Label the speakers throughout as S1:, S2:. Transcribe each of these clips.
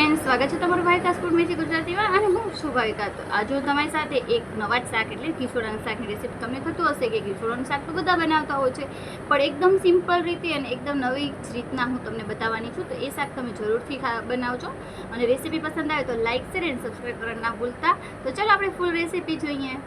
S1: Friends, સ્વાગત છે તમારું ભાવિકા સ્કૂલ મેથી ગુજરાતીમાં અને હું છું ભાવિકા. તો આજે હું તમારી સાથે એક નવા જ શાક એટલે ઘીસોડાના શાકની રેસીપી. તમને થતું હશે કે ઘીસોડાનું શાક તો બધા બનાવતા હોય છે, પણ એકદમ સિમ્પલ રીતે અને એકદમ નવી જ રીતના હું તમને બતાવવાની છું. તો એ શાક તમે જરૂરથી બનાવજો અને રેસીપી પસંદ આવે તો લાઇક શેર અને સબસ્ક્રાઈબ કરવાનું ના ભૂલતા. તો ચાલો આપણે ફૂલ રેસીપી જોઈએ.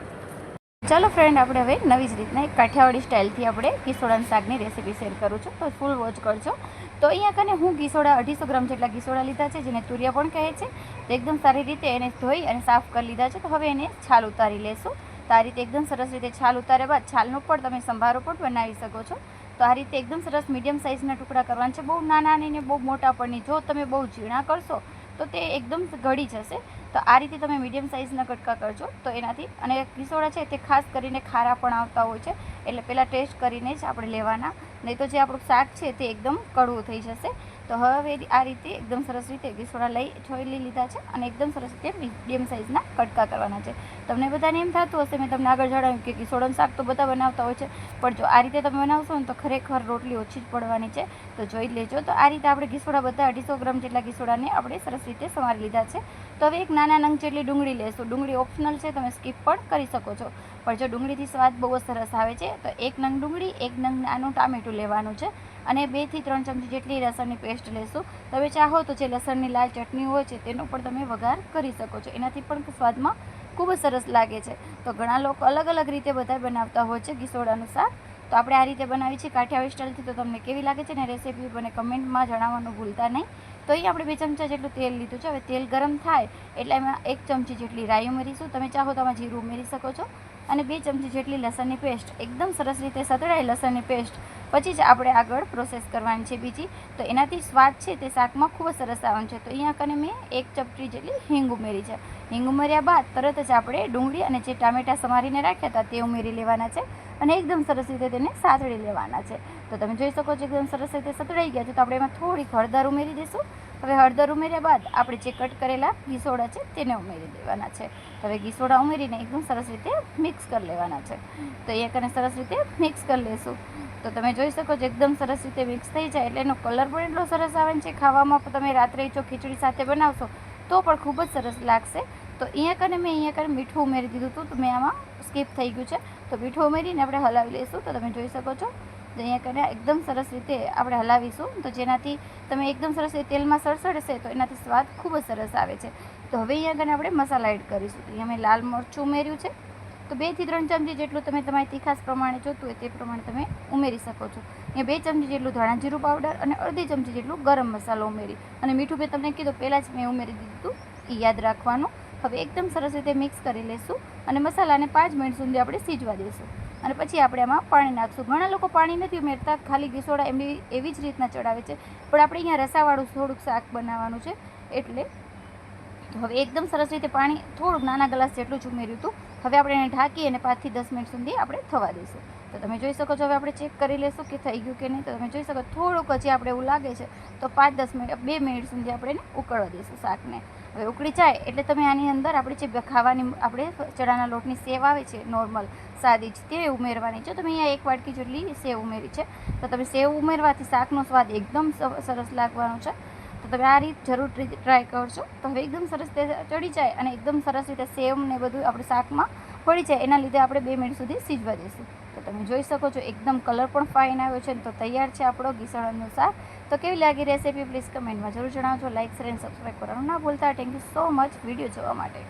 S1: ચાલો ફ્રેન્ડ, આપણે હવે નવી જ રીતના એક કાઠિયાવાડી સ્ટાઇલથી આપણે ઘીસોડાના શાકની રેસીપી શેર કરું છું, તો ફૂલ વોચ કરજો. તો અહીંયા કને હું ઘીસોડા 250 ગ્રામ જેટલા ઘીસોડા લીધા છે, જેને તુરિયા પણ કહે છે. તો એકદમ સારી રીતે એને ધોઈ અને સાફ કરી લીધા છે. તો હવે એને છાલ ઉતારી લેશું. તો આ રીતે એકદમ સરસ રીતે છાલ ઉતાર્યા બાદ છાલનો પણ તમે સંભારો પણ બનાવી શકો છો. તો આ રીતે એકદમ સરસ મીડિયમ સાઇઝના ટુકડા કરવાના છે, બહુ નાના નહીં ને બહુ મોટા પણ નહીં. જો તમે બહુ ઝીણા કરશો તો તે એકદમ ગળી જશે. તો આ રીતે તમે મીડિયમ સાઇઝના કટકા કરજો. તો એનાથી અને ઘીસોડા છે તે ખાસ કરીને ખારા પણ આવતા હોય છે, એટલે પહેલાં ટેસ્ટ કરીને જ આપણે લેવાના, નહીં તો જે આપણું શાક છે તે એકદમ કડવું થઈ જશે. તો હવે આ રીતે એકદમ સરસ રીતે ઘીસોડા છોલી લીધા છે અને એકદમ સરસ રીતે મીડિયમ સાઇઝના કટકા કરવાના છે. તમને બધાને એમ થતું હશે, મેં તમને આગળ જણાવ્યું કે ઘીસોડાનું શાક તો બધા બનાવતા હોય છે, પણ જો આ રીતે તમે બનાવશો ને તો ખરેખર રોટલી ઓછી જ પડવાની છે. તો જોઈ લેજો. તો આ રીતે આપણે ઘીસોડા બધા 250 ગ્રામ જેટલા ઘીસોડાને આપણે સરસ રીતે સમારી લીધા છે. તો હવે એક નાના નંગ જેટલી ડુંગળી લેશું. ડુંગળી ઓપ્શનલ છે, તમે સ્કીપ પણ કરી શકો છો, પણ જો ડુંગળીથી સ્વાદ બહુ જ સરસ આવે છે. તો એક નંગ ડુંગળી, એક નંગ નાનું ટામેટું લેવાનું છે અને 2 થી 3 ચમચી જેટલી લસણની પેસ્ટ લેશું. તમે ચાહો તો જે લસણની લાલ ચટણી હોય છે તેનો પણ તમે વઘાર કરી શકો છો, એનાથી પણ સ્વાદમાં ખૂબ જ સરસ લાગે છે. તો ઘણા લોકો અલગ અલગ રીતે બધા બનાવતા હોય છે ઘીસોડાનું શાક. તો આપણે આ રીતે બનાવી છે કાઠિયાવાડી સ્ટાઇલથી. તો તમને કેવી લાગે છે ને રેસીપી મને કમેન્ટમાં જણાવવાનું ભૂલતા નહીં. તો અહીં આપણે 2 ચમચા જેટલું તેલ લીધું છે. હવે તેલ ગરમ થાય એટલે એમાં 1 ચમચી જેટલી રાઈ ઉમેરીશું. તમે ચાહો તો આમાં જીરું ઉમેરી શકો છો. અને 2 ચમચી જેટલી લસણની પેસ્ટ, એકદમ સરસ રીતે સતળાઈ લસણની પેસ્ટ પછી જ આપણે આગળ પ્રોસેસ કરવાની છે બીજી. તો એનાથી સ્વાદ છે તે શાકમાં ખૂબ જ સરસ આવવાનું છે. તો અહીંયા કને મેં 1 ચપટી જેટલી હિંગ ઉમેરી છે. હિંગ ઉમેર્યા બાદ તરત જ આપણે ડુંગળી અને જે ટામેટાં સમારીને રાખ્યા હતા તે ઉમેરી લેવાના છે અને એકદમ સરસ રીતે તેને સાતળી લેવાના છે. તો તમે જોઈ શકો છો એકદમ સરસ રીતે સતળાઈ ગયા છે. તો આપણે એમાં થોડીક હળદર ઉમેરી દઈશું. હવે હળદર ઉમેર્યા બાદ આપણે જે કટ કરેલા ઘીસોડા છે તેને ઉમેરી દેવાના છે. હવે ઘીસોડા ઉમેરીને એકદમ સરસ રીતે મિક્સ કરી લેવાના છે. તો અહીંયા કને સરસ રીતે મિક્સ કરી લેશું. તો તમે જોઈ શકો છો એકદમ સરસ રીતે મિક્સ થઈ જાય એટલે એનો કલર પણ એટલો સરસ આવે છે. ખાવામાં તમે રાત્રે જો ખીચડી સાથે બનાવશો તો પણ ખૂબ જ સરસ લાગશે. તો અહીંયા કને મીઠું ઉમેરી દીધું હતું, તો મેં આમાં સ્કીપ થઈ ગયું છે. તો મીઠું ઉમેરીને આપણે હલાવી લઈશું. તો તમે જોઈ શકો છો તો અહીંયા કને એકદમ સરસ રીતે આપણે હલાવીશું. તો જેનાથી તમે એકદમ સરસ રીતે તેલમાં સળસળશે તો એનાથી સ્વાદ ખૂબ જ સરસ આવે છે. તો હવે અહીંયા કને આપણે મસાલા એડ કરીશું. તો અહીંયા મેં લાલ મરચું ઉમેર્યું છે. તો 2 થી 3 ચમચી જેટલું તમે તમારી તીખાસ પ્રમાણે જોતું હોય તે પ્રમાણે તમે ઉમેરી શકો છો. અહીંયા 2 ચમચી જેટલું ધાણા જીરું પાવડર અને અડધી ચમચી જેટલું ગરમ મસાલો ઉમેરી અને મીઠું મેં તમને કીધું પહેલાં જ મેં ઉમેરી દીધું હતું, એ યાદ રાખવાનું. હવે એકદમ સરસ રીતે મિક્સ કરી લઈશું અને મસાલાને 5 મિનિટ સુધી આપણે સીજવા દઈશું અને પછી આપણે આમાં પાણી નાખશું. ઘણા લોકો પાણી નથી ઉમેરતા, ખાલી ઘીસોડા એવી જ રીતના ચડાવે છે, પણ આપણે અહીંયા રસાવાળું થોડુંક શાક બનાવવાનું છે એટલે. તો હવે એકદમ સરસ રીતે પાણી થોડુંક નાના ગ્લાસ જેટલું જ ઉમેર્યું હતું. હવે આપણે એને ઢાંકી અને 5 થી 10 મિનિટ સુધી આપણે થવા દઈશું. તો તમે જોઈ શકો છો હવે આપણે ચેક કરી લઈશું કે થઈ ગયું કે નહીં. તો તમે જોઈ શકો થોડુંક હજી આપણે એવું લાગે છે તો 5-10 મિનિટ 2 મિનિટ સુધી આપણે એને ઉકળવા દઈશું શાકને. હવે ઉકળી જાય એટલે તમે આની અંદર આપણે જે ખાવાની આપણે ચણાના લોટની સેવ આવે છે નોર્મલ સાદી જ તે ઉમેરવાની છે. તો મેં અહીંયા 1 વાટકી જેટલી સેવ ઉમેરી છે. તો તમે સેવ ઉમેરવાથી શાકનો સ્વાદ એકદમ સરસ લાગવાનો છે. તો તમે આ રીત જરૂર ટ્રાય કરજો. તો હવે એકદમ સરસ તે ચડી જાય અને એકદમ સરસ રીતે સેવ ને બધું આપણે શાકમાં પડી જાય એના લીધે આપણે 2 મિનિટ સુધી સીજવા દઈશું. તો તમે જોઈ શકો છો એકદમ કલર પણ ફાઇન આવ્યો છે. તો તૈયાર છે આપણો ઘીસોડાનું શાક. તો કેવી લાગી રેસીપી પ્લીઝ કમેન્ટમાં જરૂર જણાવજો. લાઇક શેર અને સબસ્ક્રાઈબ કરવાનું ના ભૂલતા. Thank you so much video જોવા માટે.